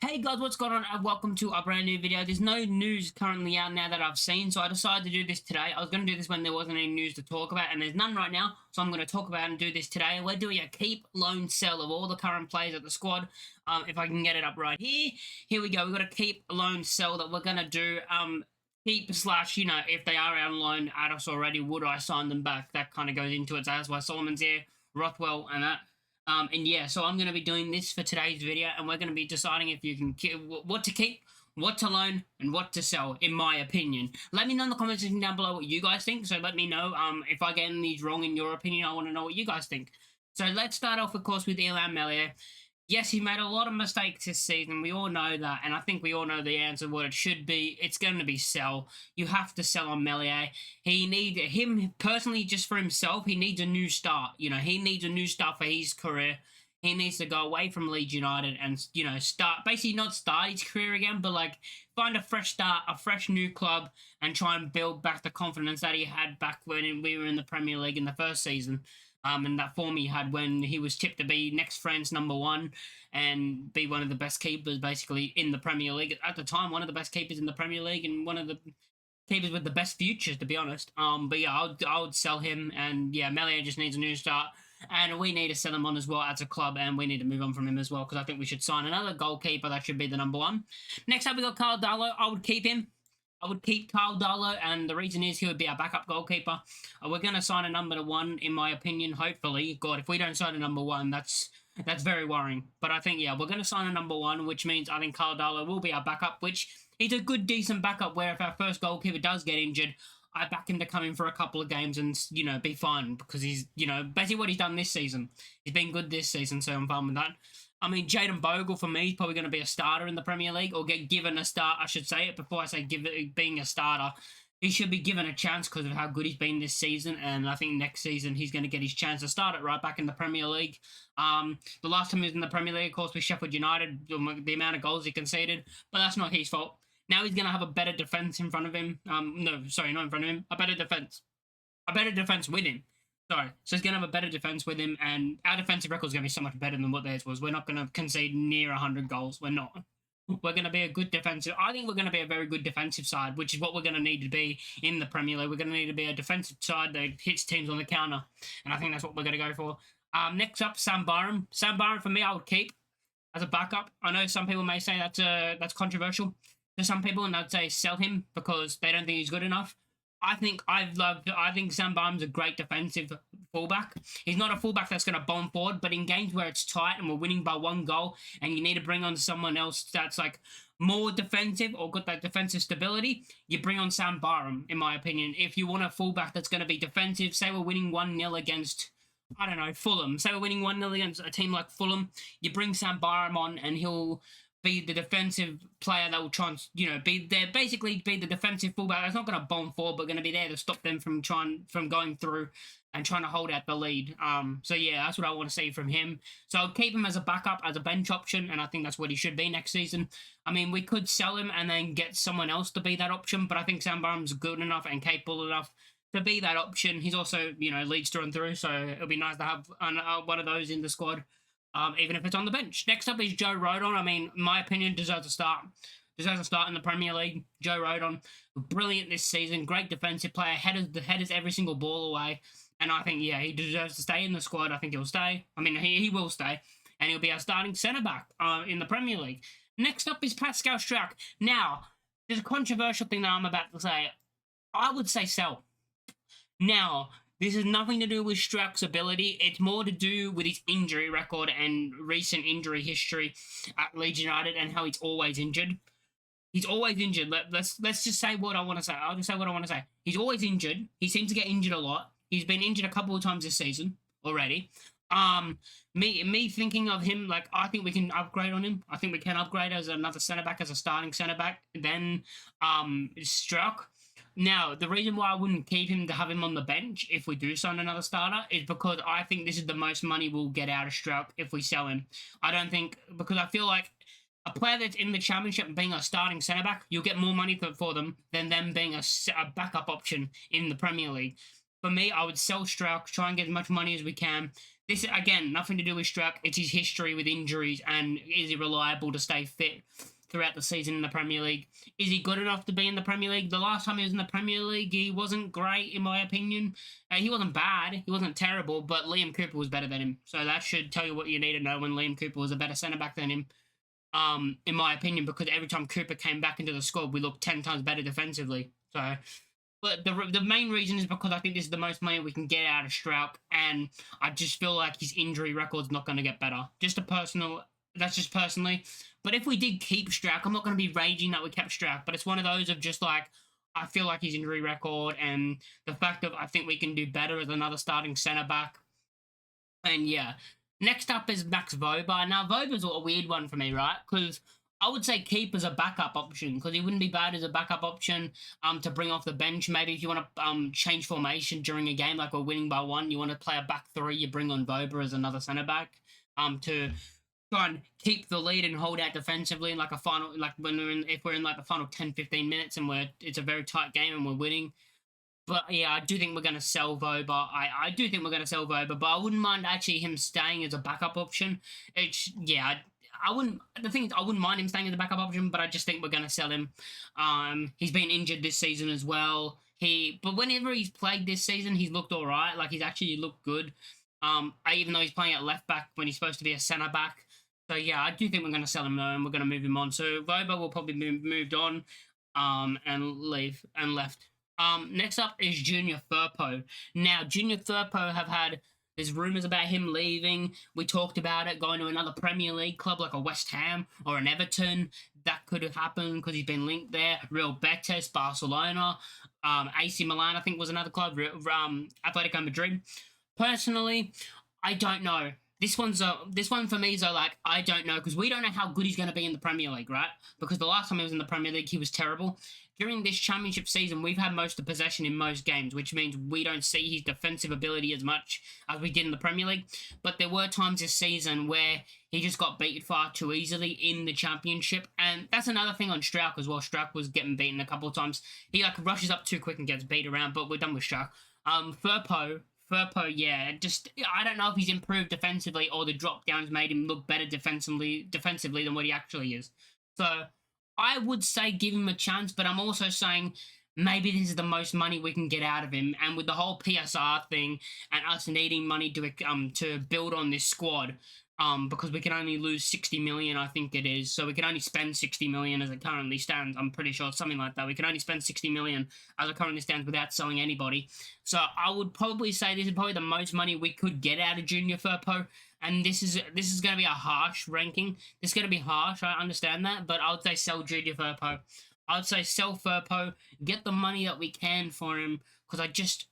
Hey guys, what's going on and welcome to a brand new video. There's no news currently out now that I've seen, so I decided to do this today. I was going to do this when there wasn't any news to talk about, and there's none right now, so I'm going to talk about and do this today. We're doing a keep, loan, sell of all the current players at the squad. If I can get it up right here. Here we go. We've got a keep, loan, sell that we're going to do. Keep slash, if they are out on loan at us already, would I sign them back? That kind of goes into it. So that's why Solomon's here, Rothwell, and that. And yeah, so I'm going to be doing this for today's video, and we're going to be deciding if you can what to keep, what to loan, and what to sell, in my opinion. Let me know in the comment section down below what you guys think. So let me know if I get these wrong in your opinion. I want to know what you guys think. So let's start off, of course, with Illan Meslier. Yes, he made a lot of mistakes this season. We all know that, and I think we all know the answer, what it should be. It's going to be sell. You have to sell on Meslier. Him personally, just for himself, he needs a new start. He needs a new start for his career. He needs to go away from Leeds United and, start, basically not start his career again, but, find a fresh start, a fresh new club, and try and build back the confidence that he had back when we were in the Premier League in the first season. And that form he had when he was tipped to be next France #1 and be one of the best keepers basically in the Premier League at the time, one of the best keepers in the Premier League and one of the keepers with the best futures, to be honest. But yeah, I would sell him, and yeah, Meslier just needs a new start, and we need to sell him on as well as a club, and we need to move on from him as well because I think we should sign another goalkeeper that should be the #1. Next up, we got Carl Darlow. I would keep him. I would keep Carl Darlow, and the reason is he would be our backup goalkeeper. We're going to sign a #1, in my opinion, hopefully. God, if we don't sign a #1, that's very worrying. But I think, yeah, we're going to sign a #1, which means I think Carl Darlow will be our backup, which he's a good, decent backup where if our first goalkeeper does get injured, I back him to come in for a couple of games and, be fine because he's, basically what he's done this season. He's been good this season, so I'm fine with that. I mean, Jayden Bogle, for me, is probably going to be a starter in the Premier League, or get given a start, I should say it, before I say being a starter. He should be given a chance because of how good he's been this season, and I think next season he's going to get his chance to start it right back in the Premier League. The last time he was in the Premier League, of course, with Sheffield United, the amount of goals he conceded, but that's not his fault. Now he's going to have a better defence in front of him. No, sorry, not in front of him. A better defence. A better defence with him. Sorry. So he's going to have a better defence with him, and our defensive record is going to be so much better than what theirs was. We're not going to concede near 100 goals. We're not. We're going to be a good defensive. I think we're going to be a very good defensive side, which is what we're going to need to be in the Premier League. We're going to need to be a defensive side that hits teams on the counter, and I think that's what we're going to go for. Next up, Sam Byram. Sam Byram, for me, I would keep as a backup. I know some people may say that's controversial to some people, and I'd say sell him because they don't think he's good enough. I think Sam Byram's a great defensive fullback. He's not a fullback that's going to bomb forward, but in games where it's tight and we're winning by 1 goal and you need to bring on someone else that's more defensive or got that defensive stability, you bring on Sam Byram, in my opinion. If you want a fullback that's going to be defensive, say we're winning 1-0 against, I don't know, Fulham. Say we're winning 1-0 against a team like Fulham, you bring Sam Byram on and he'll be the defensive player that will try and, be there, basically be the defensive fullback. That's not going to bomb forward, but going to be there to stop them from going through and trying to hold out the lead. So yeah, that's what I want to see from him. So I'll keep him as a backup, as a bench option, and I think that's what he should be next season. I mean, we could sell him and then get someone else to be that option, but I think Sam Byram's good enough and capable enough to be that option. He's also, Leeds through and through, so it'll be nice to have one of those in the squad. Even if it's on the bench. Next up is Joe Rodon. I mean, in my opinion, deserves a start. Deserves a start in the Premier League. Joe Rodon, brilliant this season. Great defensive player. Headers every single ball away. And I think, yeah, he deserves to stay in the squad. I think he'll stay. I mean, he will stay. And he'll be our starting centre-back in the Premier League. Next up is Pascal Struijk. Now, there's a controversial thing that I'm about to say. I would say sell. Now, this has nothing to do with Struijk's ability. It's more to do with his injury record and recent injury history at Leeds United and how he's always injured. He's always injured. Let's just say what I want to say. I'll just say what I want to say. He's always injured. He seems to get injured a lot. He's been injured a couple of times this season already. Me thinking of him, I think we can upgrade on him. I think we can upgrade as another centre-back, as a starting centre-back. Then Struijk. Now, the reason why I wouldn't keep him to have him on the bench if we do sign another starter is because I think this is the most money we'll get out of Struijk if we sell him. I don't think, because I feel like a player that's in the Championship being a starting centre-back, you'll get more money for them than them being a backup option in the Premier League. For me, I would sell Struijk, try and get as much money as we can. this, again, nothing to do with Struck. It's his history with injuries, and is he reliable to stay fit throughout the season in the Premier League? Is he good enough to be in the Premier League? The last time he was in the Premier League, he wasn't great, in my opinion. He wasn't bad. He wasn't terrible, but Liam Cooper was better than him. So that should tell you what you need to know when Liam Cooper was a better centre-back than him, in my opinion, because every time Cooper came back into the squad, we looked 10 times better defensively. So, but the main reason is because I think this is the most money we can get out of Strauch, and I just feel like his injury record's not going to get better. That's just personally. But if we did keep Strauch, I'm not going to be raging that we kept Strauch, but it's one of those of just like, I feel like his injury record and the fact that I think we can do better as another starting centre-back. And yeah. Next up is Max Voba. Now, Voba's a weird one for me, right? Because I would say keep as a backup option, because he wouldn't be bad as a backup option to bring off the bench. Maybe if you want to change formation during a game, like we're winning by 1, you want to play a back 3, you bring on Voba as another centre-back to try and keep the lead and hold out defensively in like a final, like if we're in like the final 10-15 minutes and it's a very tight game and we're winning. But yeah, I do think we're going to sell Voba. I do think we're going to sell Voba, but I wouldn't mind actually him staying as a backup option. I wouldn't. The thing is, I wouldn't mind him staying as a backup option, but I just think we're going to sell him. He's been injured this season as well. But whenever he's played this season, he's looked all right. Like, he's actually looked good. Even though he's playing at left back when he's supposed to be a centre back. So yeah, I do think we're going to sell him though, and we're going to move him on. So Voba will probably be moved on, and left. Next up is Junior Firpo. Now, Junior Firpo there's rumours about him leaving. We talked about it, going to another Premier League club like a West Ham or an Everton. That could have happened because he's been linked there. Real Betis, Barcelona, AC Milan, I think was another club, Atletico Madrid. Personally, I don't know. This one for me is like, I don't know, because we don't know how good he's going to be in the Premier League, right? Because the last time he was in the Premier League, he was terrible. During this championship season, we've had most of the possession in most games, which means we don't see his defensive ability as much as we did in the Premier League. But there were times this season where he just got beaten far too easily in the championship. And that's another thing on Strauch as well. Strauch was getting beaten a couple of times. He like rushes up too quick and gets beat around, but we're done with Strauch. Firpo, yeah, I don't know if he's improved defensively or the drop downs made him look better defensively than what he actually is. So I would say give him a chance, but I'm also saying maybe this is the most money we can get out of him. And with the whole PSR thing and us needing money to build on this squad, because we can only lose 60 million, I think it is. So we can only spend 60 million as it currently stands. I'm pretty sure something like that. We can only spend 60 million as it currently stands without selling anybody. So I would probably say this is probably the most money we could get out of Junior Firpo. And this is going to be a harsh ranking. This is going to be harsh. I understand that, but I would say sell Junior Firpo. I would say sell Firpo, get the money that we can for him, because I just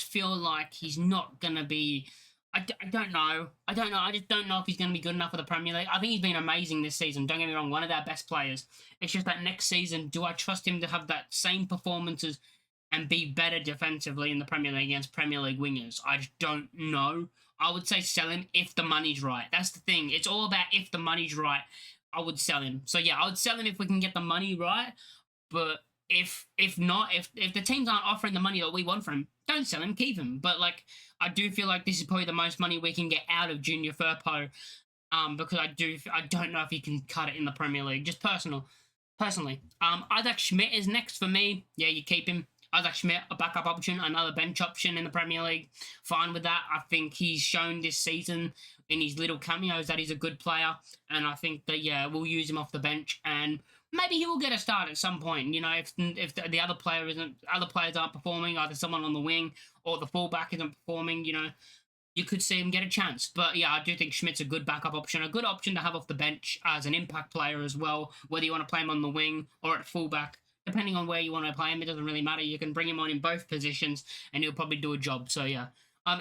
feel like he's not going to be. I don't know. I just don't know if he's going to be good enough for the Premier League. I think he's been amazing this season. Don't get me wrong, one of our best players. It's just that next season, do I trust him to have that same performances and be better defensively in the Premier League against Premier League wingers? I just don't know. I would say sell him if the money's right. That's the thing. It's all about if the money's right. I would sell him. So yeah, I would sell him if we can get the money right. But if not, if the teams aren't offering the money that we want from him, don't sell him, keep him. But like, I do feel like this is probably the most money we can get out of Junior Firpo, because I don't know if he can cut it in the Premier League. Just personally. Isaac Schmidt is next for me. Yeah, you keep him. Isaac Schmidt, a backup option, another bench option in the Premier League. Fine with that. I think he's shown this season in his little cameos that he's a good player, and I think that yeah, we'll use him off the bench, and maybe he will get a start at some point. You know, if the other players aren't performing, either someone on the wing or the fullback isn't performing, you know, you could see him get a chance. But yeah, I do think Schmidt's a good backup option, a good option to have off the bench as an impact player as well, whether you want to play him on the wing or at fullback. Depending on where you want to play him, it doesn't really matter. You can bring him on in both positions, and he'll probably do a job. So, yeah.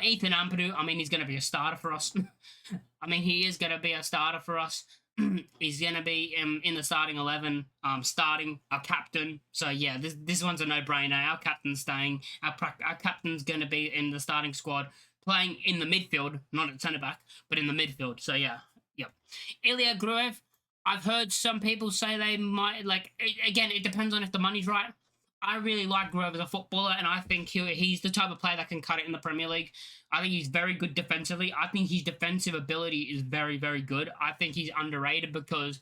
Ethan Ampadu, I mean, he's going to be a starter for us. I mean, he is going to be a starter for us. He's going to be in the starting 11, starting our captain. So, yeah, this one's a no-brainer. Our captain's staying. Our captain's going to be in the starting squad, playing in the midfield, not at centre-back, but in the midfield. So, yeah. Yep. Ilya Gruev. I've heard some people say they might, like, again, it depends on if the money's right. I really like Grove as a footballer, and I think he's the type of player that can cut it in the Premier League. I think he's very good defensively. I think his defensive ability is very, very good. I think he's underrated because,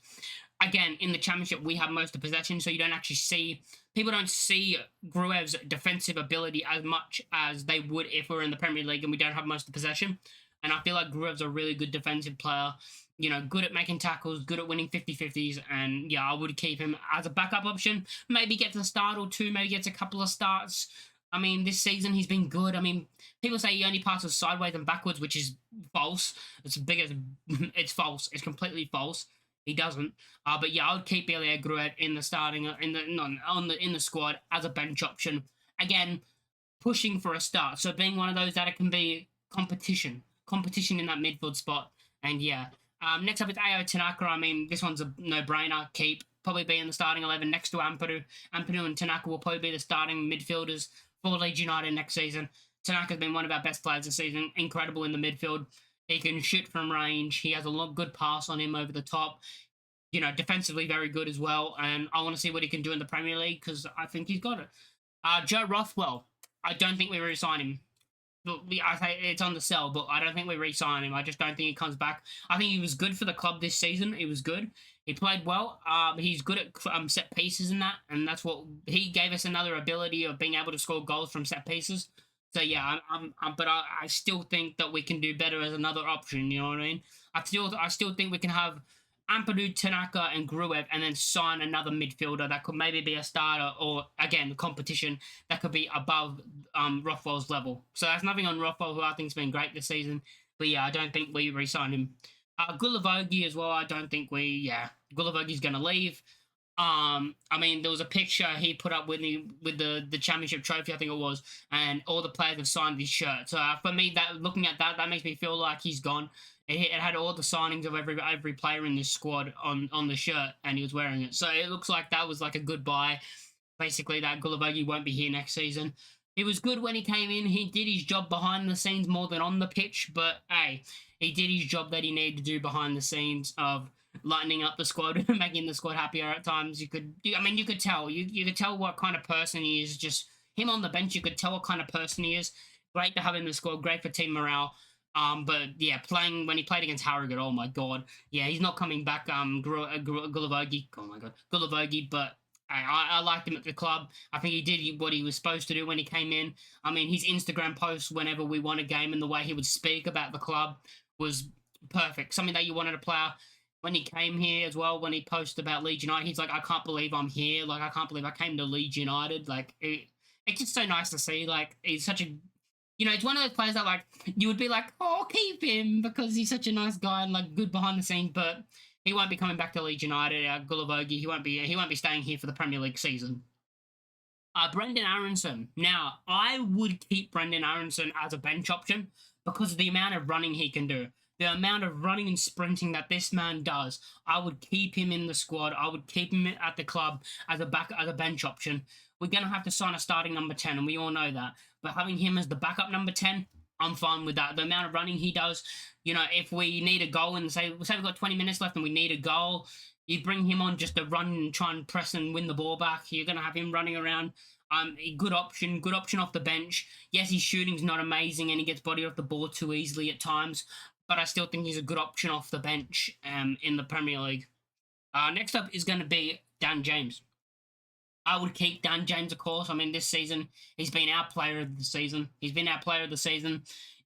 again, in the Championship, we have most of possession, so you don't actually see, people don't see Gruev's defensive ability as much as they would if we were in the Premier League and we don't have most of possession. And I feel like Gruev's a really good defensive player, you know, good at making tackles, good at winning 50-50s, and yeah, I would keep him as a backup option. Maybe gets a start or two, maybe gets a couple of starts. I mean, this season he's been good. I mean, people say he only passes sideways and backwards, which is false. It's big as it's false. It's completely false. He doesn't. But yeah, I would keep Ilya Gruev in the starting in the squad as a bench option. Again, pushing for a start. So being one of those that it can be competition in that midfield spot. And yeah, next up is Ao Tanaka. I mean, this one's a no-brainer. Keep. Probably be in the starting 11 next to Ampadu. Ampadu and Tanaka will probably be the starting midfielders for Leeds United next season. Tanaka's been one of our best players this season. Incredible in the midfield. He can shoot from range. He has a good pass on him over the top. You know, defensively very good as well. And I want to see what he can do in the Premier League because I think he's got it. Joe Rothwell. I don't think we re-sign him. I say it's on the sell, but I don't think we re-sign him. I just don't think he comes back. I think he was good for the club this season. He was good. He played well. He's good at set pieces and that, and that's what he gave us, another ability of being able to score goals from set pieces. So yeah, but I still think that we can do better as another option. You know what I mean? I still think we can have Ampadu, Tanaka, and Gruev, and then sign another midfielder that could maybe be a starter or, again, competition that could be above Rothwell's level. So that's nothing on Rothwell, who I think's been great this season. But yeah, I don't think we re-sign him. Gulavogi as well, I don't think Gulavogi's going to leave. I mean, there was a picture he put up with the championship trophy, I think it was, and all the players have signed his shirt. So for me, looking at that makes me feel like he's gone. It had all the signings of every player in this squad on the shirt, and he was wearing it. So it looks like that was like a goodbye. Basically, that Gulavogi won't be here next season. He was good when he came in. He did his job behind the scenes more than on the pitch, but hey, he did his job that he needed to do behind the scenes of lightening up the squad, making the squad happier at times. You could tell. You could tell what kind of person he is. Just him on the bench, you could tell what kind of person he is. Great to have him in the squad. Great for team morale. But yeah, when he played against Harrogate, oh my god, yeah, he's not coming back. Gulavogi, oh my god, Gulavogi, but I liked him at the club. I think he did what he was supposed to do when he came in. I mean, his Instagram posts whenever we won a game and the way he would speak about the club was perfect. Something that you wanted a player. When he came here as well, when he posted about Leeds United, he's like, I can't believe I'm here. Like, I can't believe I came to Leeds United. Like, it's just so nice to see. Like, he's such a, it's one of those players that, like, you would be like, oh, keep him because he's such a nice guy and, like, good behind the scenes, but he won't be coming back to Leeds United. Gulavogi, he won't be staying here for the Premier League season. Brendan Aronson. Now, I would keep Brendan Aronson as a bench option because of the amount of running he can do. The amount of running and sprinting that this man does, I would keep him in the squad. I would keep him at the club as a bench option. We're going to have to sign a starting number 10, and we all know that. But having him as the backup number 10, I'm fine with that. The amount of running he does, if we need a goal and say we've got 20 minutes left and we need a goal, you bring him on just to run and try and press and win the ball back. You're going to have him running around. A good option off the bench. Yes, his shooting's not amazing and he gets bodied off the ball too easily at times, but I still think he's a good option off the bench in the Premier League. Next up is going to be Dan James. I would keep Dan James, of course. I mean, this season, he's been our player of the season.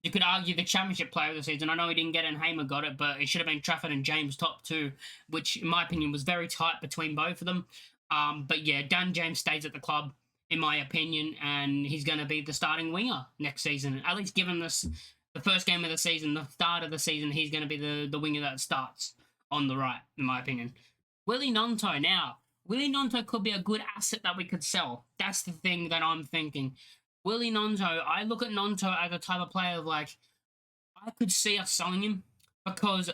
You could argue the championship player of the season. I know he didn't get it and Hamer got it, but it should have been Trafford and James top two, which, in my opinion, was very tight between both of them. But yeah, Dan James stays at the club, in my opinion, and he's going to be the starting winger next season. At least given this the first game of the season, the start of the season, he's going to be the winger that starts on the right, in my opinion. Willie Gnonto. Now, Willie Gnonto could be a good asset that we could sell. That's the thing that I'm thinking. Willie Gnonto, I look at Gnonto as a type of player like, I could see us selling him because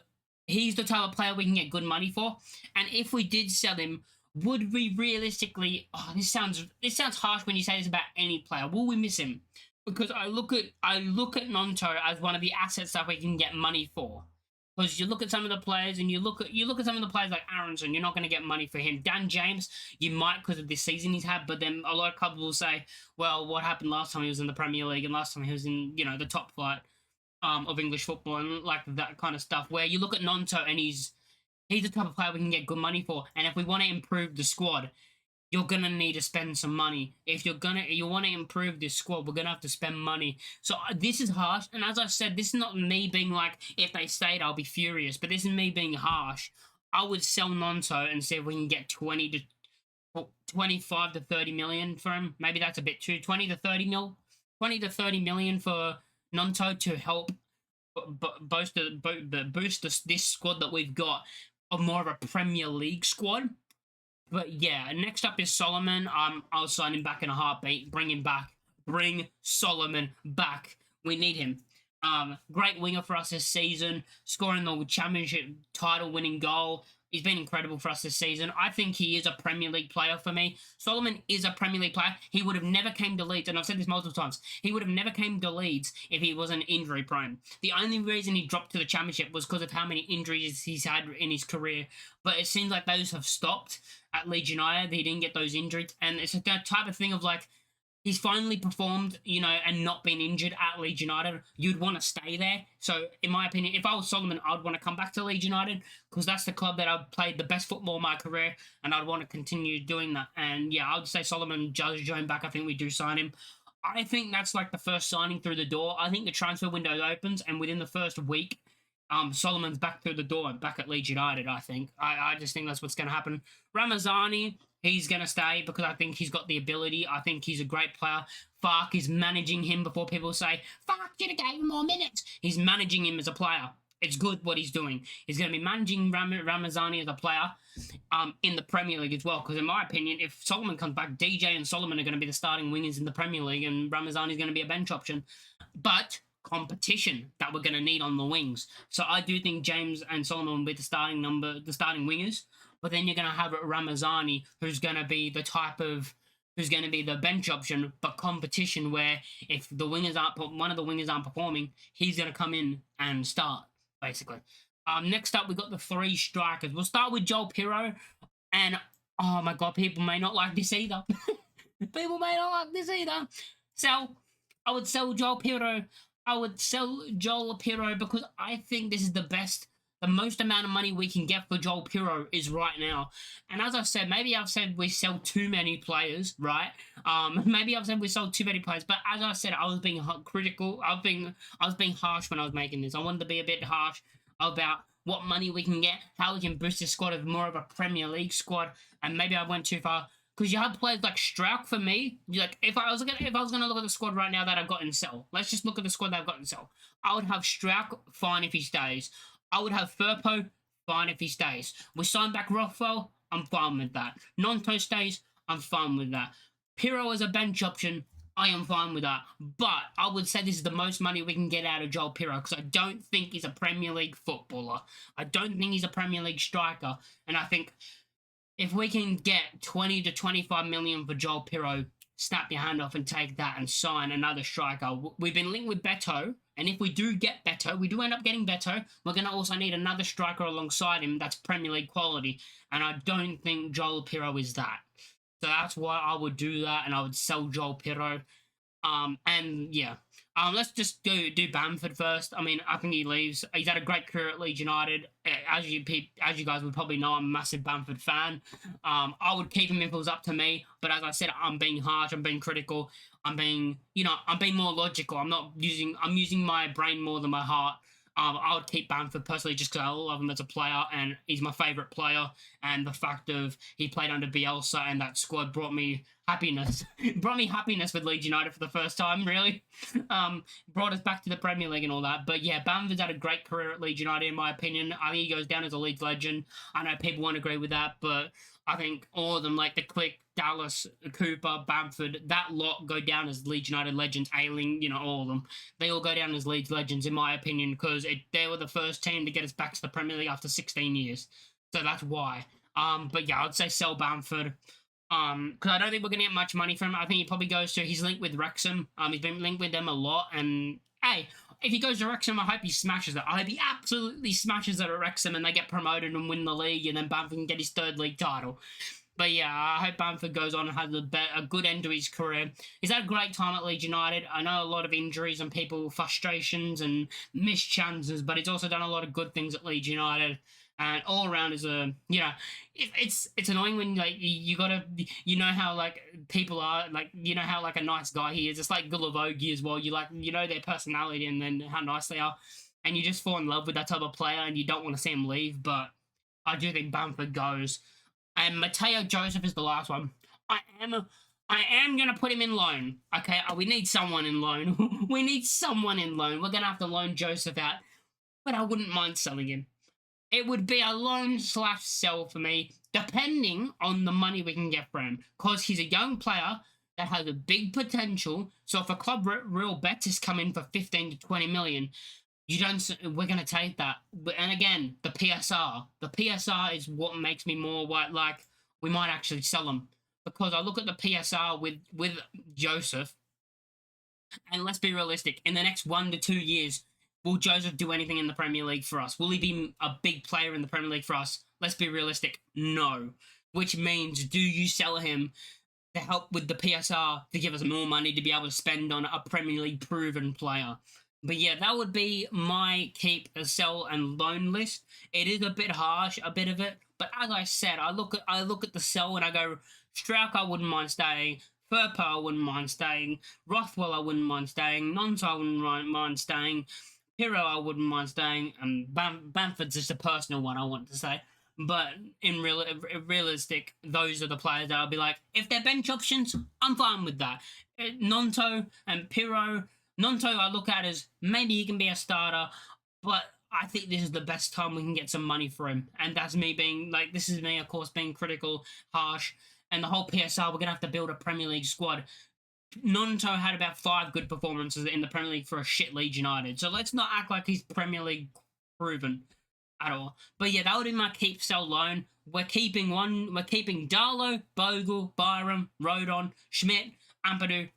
he's the type of player we can get good money for. And if we did sell him, would we realistically, this sounds harsh when you say this about any player, will we miss him? Because I look at Gnonto as one of the assets that we can get money for. Because you look at some of the players, and you look at some of the players like Aronson, you're not going to get money for him. Dan James, you might because of this season he's had, but then a lot of clubs will say, well, what happened last time he was in the Premier League and last time he was in, the top flight of English football and like that kind of stuff. Where you look at Nonto and he's the type of player we can get good money for, and if we want to improve the squad, you're gonna need to spend some money. If you want to improve this squad, we're gonna have to spend money. So this is harsh, and as I said, this is not me being like, if they stayed, I'll be furious. But this is me being harsh. I would sell Nonto and see if we can get 25 to 30 million for him. Maybe that's a bit too 20 to 30 million for Nonto to help boost this squad that we've got of more of a Premier League squad. But yeah, next up is Solomon. I'll sign him back in a heartbeat. Bring him back. Bring Solomon back. We need him. Great winger for us this season, scoring the championship title-winning goal. He's been incredible for us this season. I think he is a Premier League player for me. Solomon is a Premier League player. He would have never came to Leeds, and I've said this multiple times. He would have never came to Leeds if he wasn't injury prone. The only reason he dropped to the championship was because of how many injuries he's had in his career. But it seems like those have stopped at Leeds United. He didn't get those injuries, and it's that type of thing of like, he's finally performed, and not been injured at Leeds United. You'd want to stay there. So, in my opinion, if I was Solomon, I'd want to come back to Leeds United because that's the club that I've played the best football in my career, and I'd want to continue doing that. And yeah, I would say Solomon does join back. I think we do sign him. I think that's like the first signing through the door. I think the transfer window opens, and within the first week, Solomon's back through the door and back at Leeds United, I think. I just think that's what's going to happen. Ramazani, he's going to stay because I think he's got the ability. I think he's a great player. Fark is managing him before people say, Fark should have gave him more minutes. He's managing him as a player. It's good what he's doing. He's going to be managing Ramazani as a player in the Premier League as well. Because in my opinion, if Solomon comes back, DJ and Solomon are going to be the starting wingers in the Premier League, and Ramazani is going to be a bench option. But competition that we're going to need on the wings. So I do think James and Solomon will be the starting wingers. But then you're going to have Ramazani, who's going to be the bench option, but competition where if one of the wingers aren't performing, he's going to come in and start, basically. Next up, we've got the three strikers. We'll start with Joel Pirro, and oh my God, people may not like this either. I would sell Joel Pirro. I would sell Joel Pirro because I think this is the most amount of money we can get for Joel Pirro is right now. And as I've said, maybe I've said we sell too many players, right? Maybe I've said we sold too many players, but as I said, I was being critical. I was being harsh when I was making this. I wanted to be a bit harsh about what money we can get, how we can boost this squad of more of a Premier League squad, and maybe I went too far. Because you have players like Strauch for me. Like if I was gonna look at the squad right now that I've got in sell, let's just look at the squad that I've got in sell. I would have Strauch, fine if he stays. I would have Firpo, fine if he stays. We sign back Rothwell, I'm fine with that. Nonto stays, I'm fine with that. Pirro as a bench option, I am fine with that. But I would say this is the most money we can get out of Joel Pirro because I don't think he's a Premier League footballer. I don't think he's a Premier League striker, and I think if we can get 20 to 25 million for Joel Pirro, snap your hand off and take that and sign another striker. We've been linked with Beto, and if we do get Beto, we do end up getting Beto, we're going to also need another striker alongside him that's Premier League quality, and I don't think Joel Pirro is that. So that's why I would do that, and I would sell Joel Pirro. And yeah. Let's just do Bamford first. I mean, I think he leaves. He's had a great career at Leeds United. As you guys would probably know, I'm a massive Bamford fan. I would keep him if it was up to me. But as I said, I'm being harsh. I'm being critical. I'm being more logical. I'm using my brain more than my heart. I would keep Bamford personally just because I love him as a player and he's my favourite player. And the fact of he played under Bielsa and that squad brought me happiness. Brought me happiness with Leeds United for the first time, really. Brought us back to the Premier League and all that. But yeah, Bamford's had a great career at Leeds United, in my opinion. I think he goes down as a Leeds legend. I know people won't agree with that, but I think all of them, like the Click, Dallas, Cooper, Bamford, that lot go down as Leeds United legends. Ayling, all of them. They all go down as Leeds legends, in my opinion, because they were the first team to get us back to the Premier League after 16 years. So that's why. But yeah, I'd say sell Bamford. Because I don't think we're going to get much money from him. I think he probably goes to... He's linked with Wrexham. He's been linked with them a lot. And, hey, if he goes to Wrexham, I hope he smashes it. I hope he absolutely smashes it at Wrexham and they get promoted and win the league, and then Bamford can get his 3rd league title. But yeah, I hope Bamford goes on and has a good end to his career. He's had a great time at Leeds United. I know a lot of injuries and people frustrations and missed chances, but he's also done a lot of good things at Leeds United. And all around is it's annoying when like you gotta, you know how like people are, like, you know how like a nice guy he is. It's like Gulavogi as well. You like, you know, their personality and then how nice they are, and you just fall in love with that type of player and you don't want to see him leave. But I do think Bamford goes. And Mateo Joseph is the last one. I am gonna put him in loan. Okay, we need someone in loan. We need someone in loan. We're gonna have to loan Joseph out, but I wouldn't mind selling him. It would be a loan/sell for me, depending on the money we can get for him, because he's a young player that has a big potential. So if a club Real Betis come in for 15 to 20 million, we're going to take that. And again, the PSR is what makes me more like we might actually sell him, because I look at the PSR with Joseph, and let's be realistic, in the next 1 to 2 years, will Joseph do anything in the Premier League for us? Will he be a big player in the Premier League for us? Let's be realistic, no. Which means, do you sell him to help with the PSR to give us more money to be able to spend on a Premier League proven player? But yeah, that would be my keep, sell, and loan list. It is a bit harsh, a bit of it, but as I said, I look at the sell and I go, Strauch, I wouldn't mind staying. Firpo, I wouldn't mind staying. Rothwell, I wouldn't mind staying. Nonto, I wouldn't mind staying. Hero, I wouldn't mind staying. And Bamford's just a personal one, I want to say. But in realistic, those are the players that I'll be like, if they're bench options, I'm fine with that. Nonto and Pirro. Nonto I look at as maybe he can be a starter, but I think this is the best time we can get some money for him. And that's me being like, this is me, of course, being critical, harsh. And the whole PSR, we're going to have to build a Premier League squad. Nonto had about 5 good performances in the Premier League for a shit Leeds United. So let's not act like he's Premier League proven at all. But yeah, that would be my keep, sell, loan. We're keeping Darlow, Bogle, Byram, Rodon, Schmidt, Ampadu,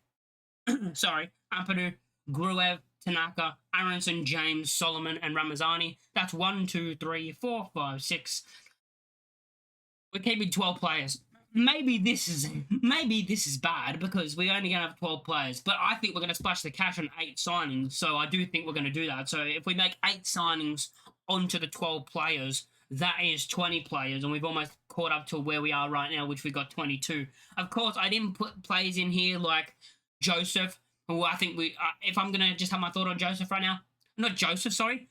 Ampadu, Gruev, Tanaka, Aronson, James, Solomon, and Ramazani. That's 1, 2, 3, 4, 5, 6. We're keeping 12 players. Maybe this is bad because we're only going to have 12 players, but I think we're going to splash the cash on 8 signings, so I do think we're going to do that. So if we make 8 signings onto the 12 players, that is 20 players, and we've almost caught up to where we are right now, which we got 22. Of course, I didn't put players in here like Joseph, who I think if I'm going to just have my thought on Joseph right now, not Joseph, sorry.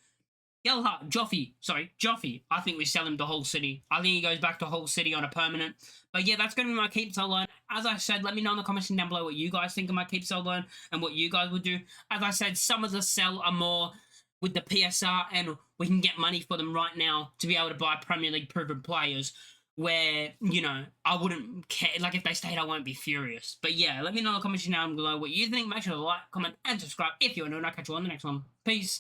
Joffy. I think we sell him to Hull City. I think he goes back to Hull City on a permanent. But yeah, that's going to be my keep, sell, loan. As I said, let me know in the comments down below what you guys think of my keep, sell, loan and what you guys would do. As I said, some of the sell are more with the PSR, and we can get money for them right now to be able to buy Premier League proven players where, you know, I wouldn't care. Like, if they stayed, I won't be furious. But yeah, let me know in the comments down below what you think. Make sure to like, comment, and subscribe if you're new, and I'll catch you on the next one. Peace.